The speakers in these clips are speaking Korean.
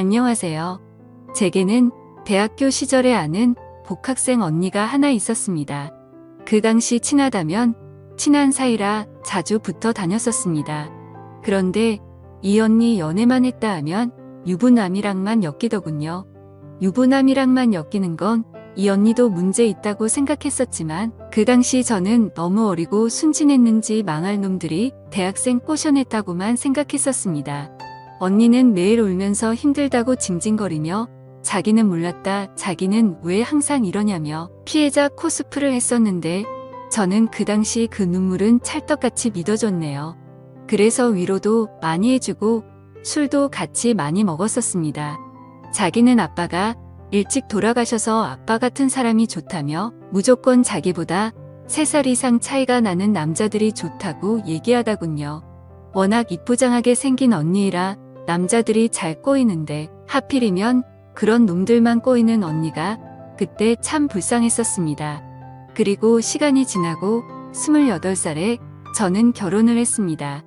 안녕하세요. 제게는 대학교 시절에 아는 복학생 언니가 하나 있었습니다. 그 당시 친하다면 친한 사이라 자주 붙어 다녔었습니다. 그런데 이 언니 연애만 했다 하면 유부남이랑만 엮이더군요. 유부남이랑만 엮이는 건 이 언니도 문제 있다고 생각했었지만 그 당시 저는 너무 어리고 순진했는지 망할 놈들이 대학생 꼬셔냈다고만 생각했었습니다. 언니는 매일 울면서 힘들다고 징징거리며 자기는 몰랐다, 자기는 왜 항상 이러냐며 피해자 코스프를 했었는데 저는 그 당시 그 눈물은 찰떡같이 믿어줬네요. 그래서 위로도 많이 해주고 술도 같이 많이 먹었었습니다. 자기는 아빠가 일찍 돌아가셔서 아빠 같은 사람이 좋다며 무조건 자기보다 3살 이상 차이가 나는 남자들이 좋다고 얘기하다군요. 워낙 이쁘장하게 생긴 언니이라 남자들이 잘 꼬이는데 하필이면 그런 놈들만 꼬이는 언니가 그때 참 불쌍했었습니다. 그리고 시간이 지나고 28살에 저는 결혼을 했습니다.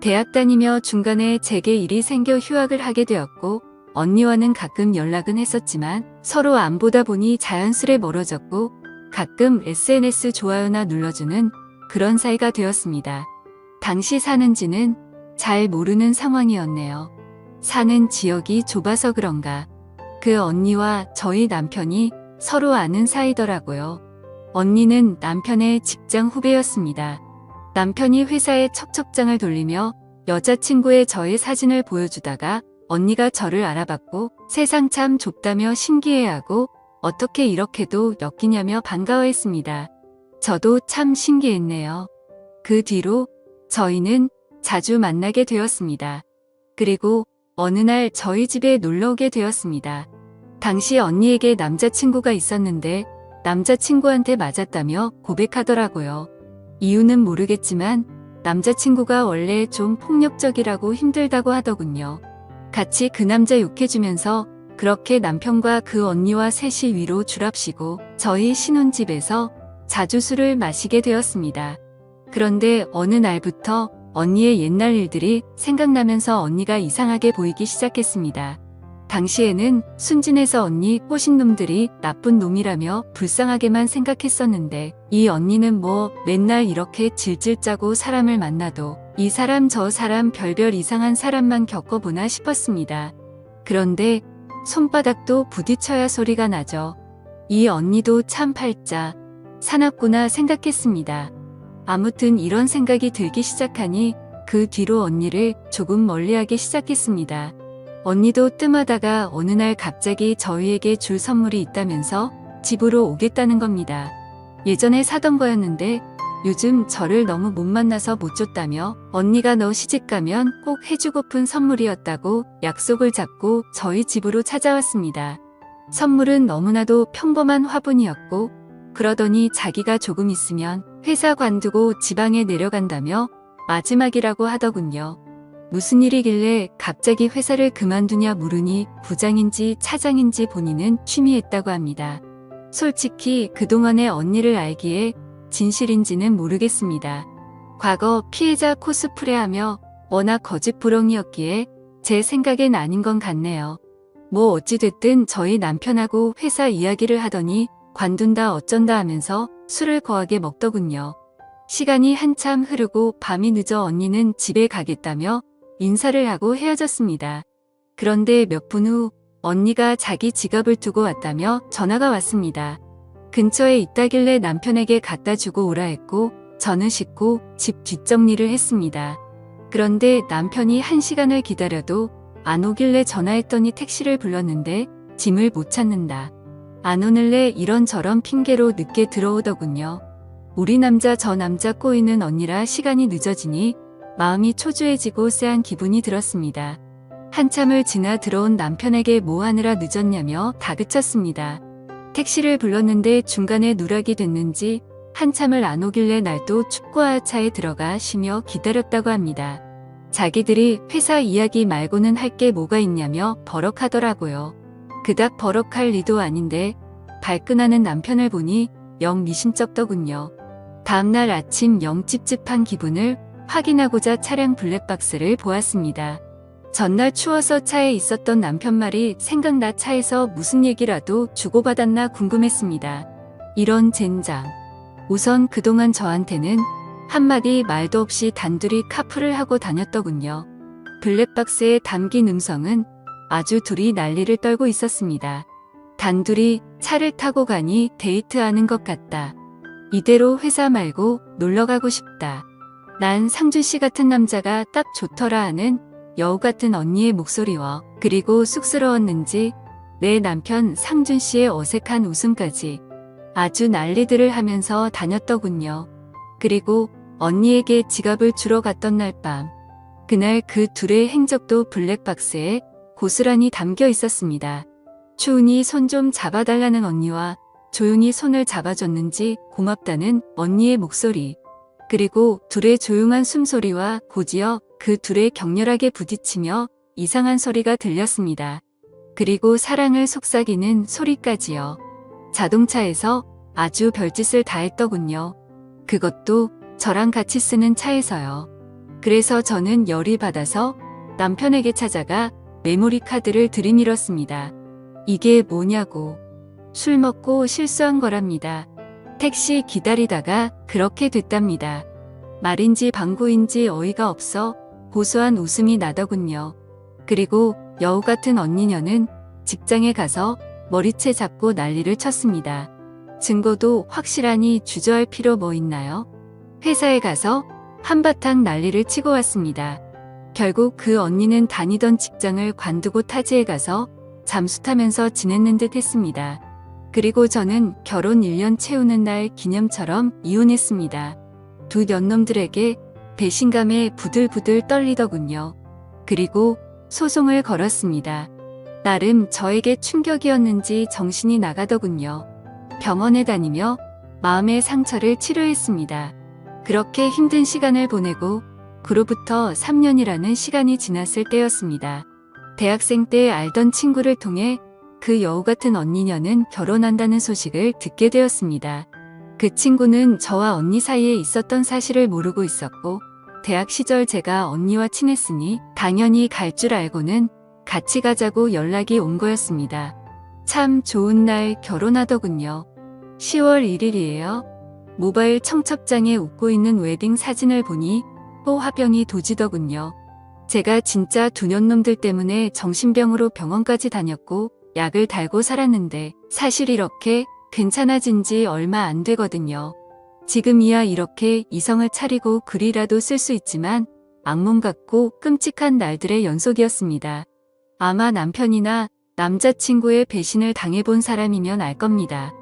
대학 다니며 중간에 제게 일이 생겨 휴학을 하게 되었고 언니와는 가끔 연락은 했었지만 서로 안 보다 보니 자연스레 멀어졌고 가끔 SNS 좋아요나 눌러주는 그런 사이가 되었습니다. 당시 사는지는 잘 모르는 상황이었네요. 사는 지역이 좁아서 그런가. 그 언니와 저희 남편이 서로 아는 사이더라고요. 언니는 남편의 직장 후배였습니다. 남편이 회사에 척척장을 돌리며 여자친구의 저의 사진을 보여주다가 언니가 저를 알아봤고 세상 참 좁다며 신기해하고 어떻게 이렇게도 엮이냐며 반가워했습니다. 저도 참 신기했네요. 그 뒤로 저희는 자주 만나게 되었습니다. 그리고 어느 날 저희 집에 놀러 오게 되었습니다. 당시 언니에게 남자친구가 있었는데 남자친구한테 맞았다며 고백하더라고요. 이유는 모르겠지만 남자친구가 원래 좀 폭력적이라고 힘들다고 하더군요. 같이 그 남자 욕해주면서 그렇게 남편과 그 언니와 셋이 위로 줄합시고 저희 신혼집에서 자주 술을 마시게 되었습니다. 그런데 어느 날부터 언니의 옛날 일들이 생각나면서 언니가 이상하게 보이기 시작했습니다. 당시에는 순진해서 언니 꼬신 놈들이 나쁜 놈이라며 불쌍하게만 생각했었는데 이 언니는 뭐 맨날 이렇게 질질 짜고 사람을 만나도 이 사람 저 사람 별별 이상한 사람만 겪어보나 싶었습니다. 그런데 손바닥도 부딪혀야 소리가 나죠. 이 언니도 참 팔자 사납구나 생각했습니다. 아무튼 이런 생각이 들기 시작하니 그 뒤로 언니를 조금 멀리하기 시작했습니다. 언니도 뜸하다가 어느 날 갑자기 저희에게 줄 선물이 있다면서 집으로 오겠다는 겁니다. 예전에 사던 거였는데 요즘 저를 너무 못 만나서 못 줬다며 언니가 너 시집가면 꼭 해주고픈 선물이었다고 약속을 잡고 저희 집으로 찾아왔습니다. 선물은 너무나도 평범한 화분이었고 그러더니 자기가 조금 있으면 회사 관두고 지방에 내려간다며 마지막이라고 하더군요. 무슨 일이길래 갑자기 회사를 그만두냐 물으니 부장인지 차장인지 본인은 취미했다고 합니다. 솔직히 그동안의 언니를 알기에 진실인지는 모르겠습니다. 과거 피해자 코스프레하며 워낙 거짓부렁이었기에 제 생각엔 아닌 건 같네요. 뭐 어찌됐든 저희 남편하고 회사 이야기를 하더니 관둔다 어쩐다 하면서 술을 거하게 먹더군요. 시간이 한참 흐르고 밤이 늦어 언니는 집에 가겠다며 인사를 하고 헤어졌습니다. 그런데 몇 분 후 언니가 자기 지갑을 두고 왔다며 전화가 왔습니다. 근처에 있다길래 남편에게 갖다 주고 오라 했고 저는 씻고 집 뒷정리를 했습니다. 그런데 남편이 1시간을 기다려도 안 오길래 전화했더니 택시를 불렀는데 짐을 못 찾는다. 안 오늘래 이런저런 핑계로 늦게 들어오더군요. 우리 남자 저 남자 꼬이는 언니라 시간이 늦어지니 마음이 초조해지고 쎄한 기분이 들었습니다. 한참을 지나 들어온 남편에게 뭐 하느라 늦었냐며 다그쳤습니다. 택시를 불렀는데 중간에 누락이 됐는지 한참을 안 오길래 날도 축구화차에 들어가 쉬며 기다렸다고 합니다. 자기들이 회사 이야기 말고는 할 게 뭐가 있냐며 버럭하더라고요. 그닥 버럭할 리도 아닌데 발끈하는 남편을 보니 영 미심쩍더군요. 다음날 아침 영 찝찝한 기분을 확인하고자 차량 블랙박스를 보았습니다. 전날 추워서 차에 있었던 남편 말이 생각나 차에서 무슨 얘기라도 주고받았나 궁금했습니다. 이런 젠장. 우선 그동안 저한테는 한마디 말도 없이 단둘이 카풀을 하고 다녔더군요. 블랙박스에 담긴 음성은 아주 둘이 난리를 떨고 있었습니다. 단둘이 차를 타고 가니 데이트하는 것 같다. 이대로 회사 말고 놀러 가고 싶다. 난 상준 씨 같은 남자가 딱 좋더라 하는 여우 같은 언니의 목소리와 그리고 쑥스러웠는지 내 남편 상준 씨의 어색한 웃음까지 아주 난리들을 하면서 다녔더군요. 그리고 언니에게 지갑을 주러 갔던 날 밤. 그날 그 둘의 행적도 블랙박스에 고스란히 담겨 있었습니다. 추운이 손 좀 잡아달라는 언니와 조용히 손을 잡아줬는지 고맙다는 언니의 목소리. 그리고 둘의 조용한 숨소리와 곧이어 그 둘의 격렬하게 부딪히며 이상한 소리가 들렸습니다. 그리고 사랑을 속삭이는 소리까지요. 자동차에서 아주 별짓을 다 했더군요. 그것도 저랑 같이 쓰는 차에서요. 그래서 저는 열이 받아서 남편에게 찾아가 메모리 카드를 들이밀었습니다. 이게 뭐냐고. 술 먹고 실수한 거랍니다. 택시 기다리다가 그렇게 됐답니다. 말인지 방구인지 어이가 없어 고소한 웃음이 나더군요. 그리고 여우 같은 언니녀는 직장에 가서 머리채 잡고 난리를 쳤습니다. 증거도 확실하니 주저할 필요 뭐 있나요? 회사에 가서 한바탕 난리를 치고 왔습니다. 결국 그 언니는 다니던 직장을 관두고 타지에 가서 잠수 타면서 지냈는 듯 했습니다. 그리고 저는 결혼 1년 채우는 날 기념처럼 이혼했습니다. 두 년놈들에게 배신감에 부들부들 떨리더군요. 그리고 소송을 걸었습니다. 나름 저에게 충격이었는지 정신이 나가더군요. 병원에 다니며 마음의 상처를 치료했습니다. 그렇게 힘든 시간을 보내고 그로부터 3년이라는 시간이 지났을 때였습니다. 대학생 때 알던 친구를 통해 그 여우 같은 언니녀는 결혼한다는 소식을 듣게 되었습니다. 그 친구는 저와 언니 사이에 있었던 사실을 모르고 있었고 대학 시절 제가 언니와 친했으니 당연히 갈 줄 알고는 같이 가자고 연락이 온 거였습니다. 참 좋은 날 결혼하더군요. 10월 1일이에요. 모바일 청첩장에 웃고 있는 웨딩 사진을 보니 또 화병이 도지더군요. 제가 진짜 두 년놈들 때문에 정신병으로 병원까지 다녔고 약을 달고 살았는데 사실 이렇게 괜찮아진 지 얼마 안 되거든요. 지금이야 이렇게 이성을 차리고 글이라도 쓸 수 있지만 악몽 같고 끔찍한 날들의 연속이었습니다. 아마 남편이나 남자친구의 배신을 당해본 사람이면 알 겁니다.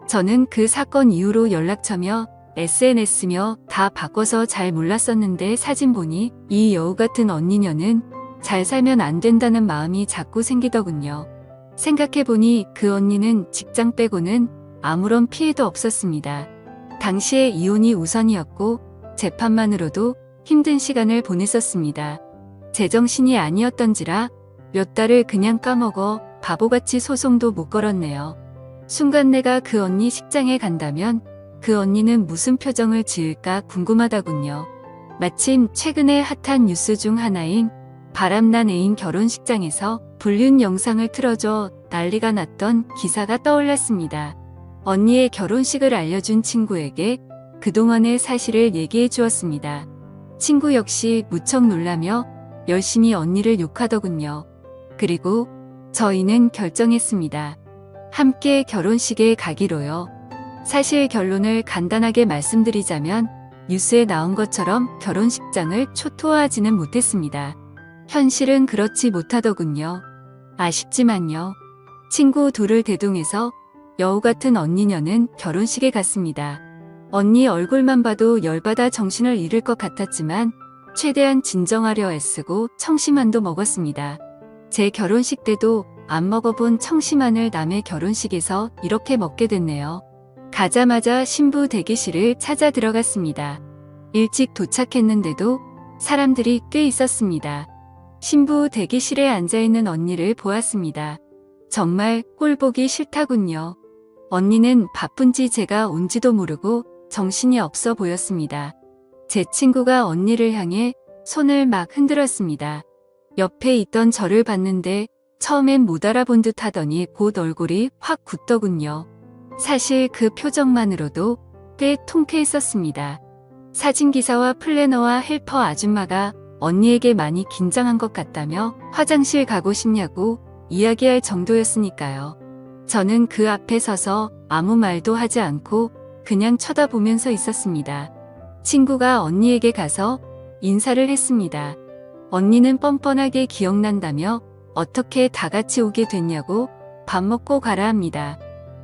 저는 그 사건 이후로 연락처며 SNS며 다 바꿔서 잘 몰랐었는데 사진 보니 이 여우 같은 언니녀는 잘 살면 안 된다는 마음이 자꾸 생기더군요. 생각해보니 그 언니는 직장 빼고는 아무런 피해도 없었습니다. 당시에 이혼이 우선이었고 재판만으로도 힘든 시간을 보냈었습니다. 제정신이 아니었던지라 몇 달을 그냥 까먹어 바보같이 소송도 못 걸었네요. 순간 내가 그 언니 식장에 간다면 그 언니는 무슨 표정을 지을까 궁금하다군요. 마침 최근에 핫한 뉴스 중 하나인 바람난 애인 결혼식장에서 불륜 영상을 틀어줘 난리가 났던 기사가 떠올랐습니다. 언니의 결혼식을 알려준 친구에게 그동안의 사실을 얘기해 주었습니다. 친구 역시 무척 놀라며 열심히 언니를 욕하더군요. 그리고 저희는 결정했습니다. 함께 결혼식에 가기로요. 사실 결론을 간단하게 말씀드리자면 뉴스에 나온 것처럼 결혼식장을 초토화하지는 못했습니다. 현실은 그렇지 못하더군요. 아쉽지만요. 친구 둘을 대동해서 여우 같은 언니녀는 결혼식에 갔습니다. 언니 얼굴만 봐도 열받아 정신을 잃을 것 같았지만 최대한 진정하려 애쓰고 청심환도 먹었습니다. 제 결혼식 때도 안 먹어본 청심환을 남의 결혼식에서 이렇게 먹게 됐네요. 가자마자 신부 대기실을 찾아 들어갔습니다. 일찍 도착했는데도 사람들이 꽤 있었습니다. 신부 대기실에 앉아있는 언니를 보았습니다. 정말 꼴보기 싫다군요. 언니는 바쁜지 제가 온지도 모르고 정신이 없어 보였습니다. 제 친구가 언니를 향해 손을 막 흔들었습니다. 옆에 있던 저를 봤는데 처음엔 못 알아본 듯 하더니 곧 얼굴이 확 굳더군요. 사실 그 표정만으로도 꽤 통쾌했었습니다. 사진기사와 플래너와 헬퍼 아줌마가 언니에게 많이 긴장한 것 같다며 화장실 가고 싶냐고 이야기할 정도였으니까요. 저는 그 앞에 서서 아무 말도 하지 않고 그냥 쳐다보면서 있었습니다. 친구가 언니에게 가서 인사를 했습니다. 언니는 뻔뻔하게 기억난다며 어떻게 다 같이 오게 됐냐고 밥 먹고 가라 합니다.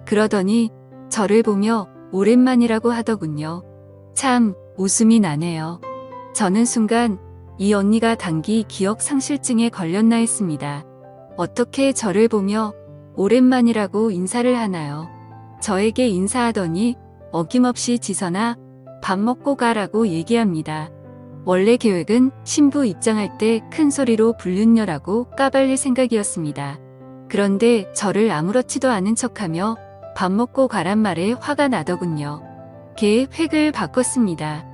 그러더니 저를 보며 오랜만이라고 하더군요. 참 웃음이 나네요. 저는 순간 이 언니가 단기 기억 상실증에 걸렸나 했습니다. 어떻게 저를 보며 오랜만이라고 인사를 하나요? 저에게 인사하더니 어김없이 지선아 밥 먹고 가라고 얘기합니다. 원래 계획은 신부 입장할 때 큰 소리로 불륜녀라고 까발릴 생각이었습니다. 그런데 저를 아무렇지도 않은 척하며 밥 먹고 가란 말에 화가 나더군요. 계획을 바꿨습니다.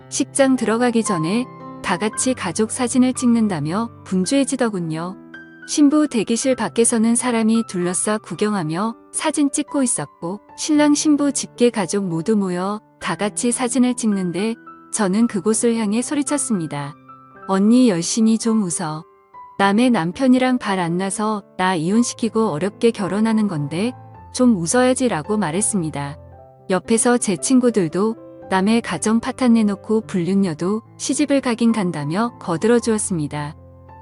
식장 들어가기 전에 다 같이 가족 사진을 찍는다며 분주해지더군요. 신부 대기실 밖에서는 사람이 둘러싸 구경하며 사진 찍고 있었고 신랑 신부 직계 가족 모두 모여 다 같이 사진을 찍는데 저는 그곳을 향해 소리쳤습니다. 언니 열심히 좀 웃어. 남의 남편이랑 발 안 나서 나 이혼시키고 어렵게 결혼하는 건데 좀 웃어야지 라고 말했습니다. 옆에서 제 친구들도 남의 가정 파탄 내놓고 불륜녀도 시집을 가긴 간다며 거들어 주었습니다.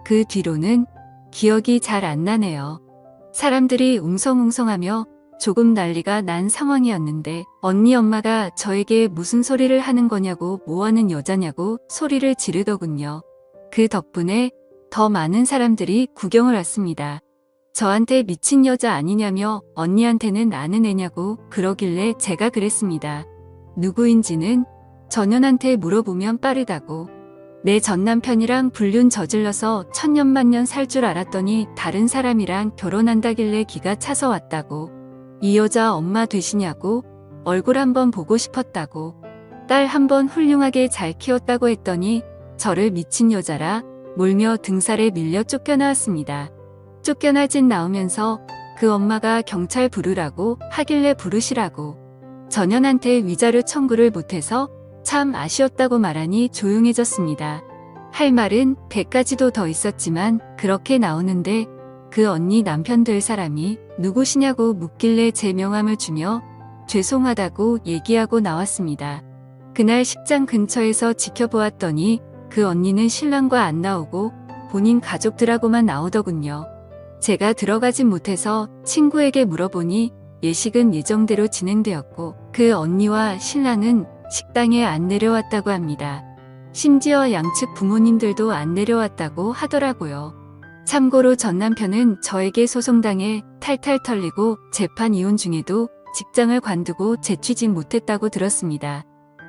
그 뒤로는 기억이 잘 안 나네요. 사람들이 웅성웅성하며 조금 난리가 난 상황이었는데 언니 엄마가 저에게 무슨 소리를 하는 거냐고 뭐하는 여자냐고 소리를 지르더군요. 그 덕분에 더 많은 사람들이 구경을 왔습니다. 저한테 미친 여자 아니냐며 언니한테는 아는 애냐고 그러길래 제가 그랬습니다. 누구인지는 전현한테 물어보면 빠르다고. 내 전남편이랑 불륜 저질러서 천년만년 살 줄 알았더니 다른 사람이랑 결혼한다길래 기가 차서 왔다고. 이 여자 엄마 되시냐고. 얼굴 한번 보고 싶었다고. 딸 한번 훌륭하게 잘 키웠다고 했더니 저를 미친 여자라 몰며 등살에 밀려 쫓겨나왔습니다. 쫓겨나진 나오면서 그 엄마가 경찰 부르라고 하길래 부르시라고. 전현한테 위자료 청구를 못해서 참 아쉬웠다고 말하니 조용해졌습니다. 할 말은 100가지도 더 있었지만 그렇게 나오는데 그 언니 남편 될 사람이 누구시냐고 묻길래 제 명함을 주며 죄송하다고 얘기하고 나왔습니다. 그날 식장 근처에서 지켜보았더니 그 언니는 신랑과 안 나오고 본인 가족들하고만 나오더군요. 제가 들어가진 못해서 친구에게 물어보니 예식은 예정대로 진행되었고 그 언니와 신랑은 식당에 안 내려왔다고 합니다. 심지어 양측 부모님들도 안 내려왔다고 하더라고요. 참고로 전 남편은 저에게 소송당해 탈탈 털리고 재판 이혼 중에도 직장을 관두고 재취직 못했다고 들었습니다.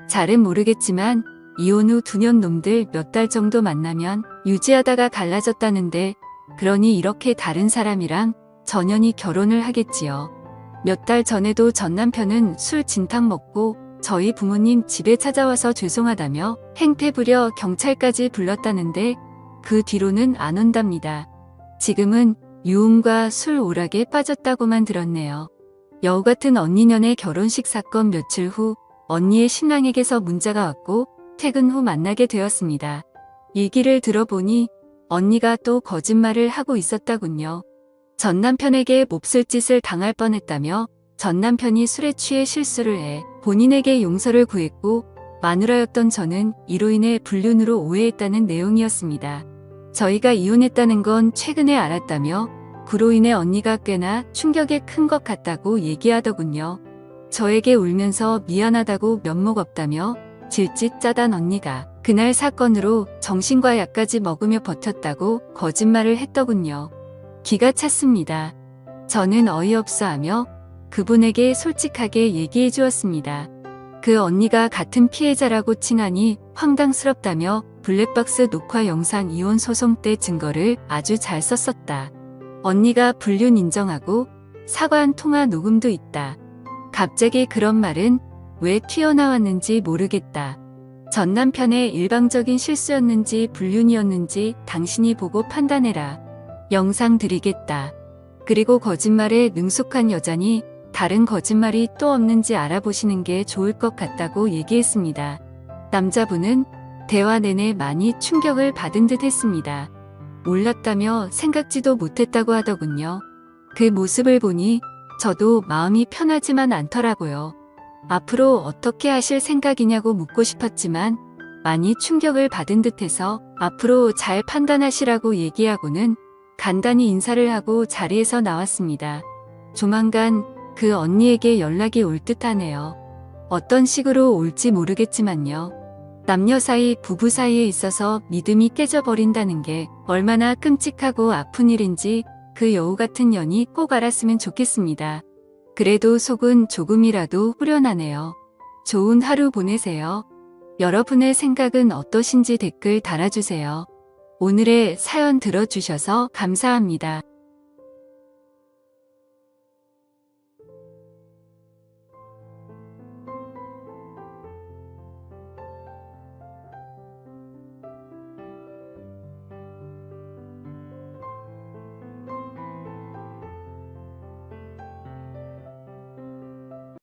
잘은 모르겠지만 이혼 후 2년 놈들 몇 달 정도 만나면 유지하다가 갈라졌다는데 그러니 이렇게 다른 사람이랑 전현이 결혼을 하겠지요. 몇 달 전에도 전 남편은 술 진탕 먹고 저희 부모님 집에 찾아와서 죄송하다며 행패 부려 경찰까지 불렀다는데 그 뒤로는 안 온답니다. 지금은 유흥과 술 오락에 빠졌다고만 들었네요. 여우 같은 언니년의 결혼식 사건 며칠 후 언니의 신랑에게서 문자가 왔고 퇴근 후 만나게 되었습니다. 얘기를 들어보니 언니가 또 거짓말을 하고 있었다군요. 전 남편에게 몹쓸 짓을 당할 뻔했다며 전 남편이 술에 취해 실수를 해 본인에게 용서를 구했고 마누라였던 저는 이로 인해 불륜으로 오해했다는 내용이었습니다. 저희가 이혼했다는 건 최근에 알았다며 그로 인해 언니가 꽤나 충격이 큰 것 같다고 얘기하더군요. 저에게 울면서 미안하다고 면목 없다며 질짓 짜단 언니가 그날 사건으로 정신과 약까지 먹으며 버텼다고 거짓말을 했더군요. 기가 찼습니다. 저는 어이없어하며 그분에게 솔직하게 얘기해 주었습니다. 그 언니가 같은 피해자라고 칭하니 황당스럽다며 블랙박스 녹화 영상 이혼 소송 때 증거를 아주 잘 썼었다. 언니가 불륜 인정하고 사과한 통화 녹음도 있다. 갑자기 그런 말은 왜 튀어나왔는지 모르겠다. 전 남편의 일방적인 실수였는지 불륜이었는지 당신이 보고 판단해라. 영상 드리겠다. 그리고 거짓말에 능숙한 여자니 다른 거짓말이 또 없는지 알아보시는 게 좋을 것 같다고 얘기했습니다. 남자분은 대화 내내 많이 충격을 받은 듯 했습니다. 몰랐다며 생각지도 못했다고 하더군요. 그 모습을 보니 저도 마음이 편하지만 않더라고요. 앞으로 어떻게 하실 생각이냐고 묻고 싶었지만 많이 충격을 받은 듯해서 앞으로 잘 판단하시라고 얘기하고는 간단히 인사를 하고 자리에서 나왔습니다. 조만간 그 언니에게 연락이 올 듯하네요. 어떤 식으로 올지 모르겠지만요. 남녀 사이, 부부 사이에 있어서 믿음이 깨져버린다는 게 얼마나 끔찍하고 아픈 일인지 그 여우 같은 년이 꼭 알았으면 좋겠습니다. 그래도 속은 조금이라도 후련하네요. 좋은 하루 보내세요. 여러분의 생각은 어떠신지 댓글 달아주세요. 오늘의 사연 들어주셔서 감사합니다.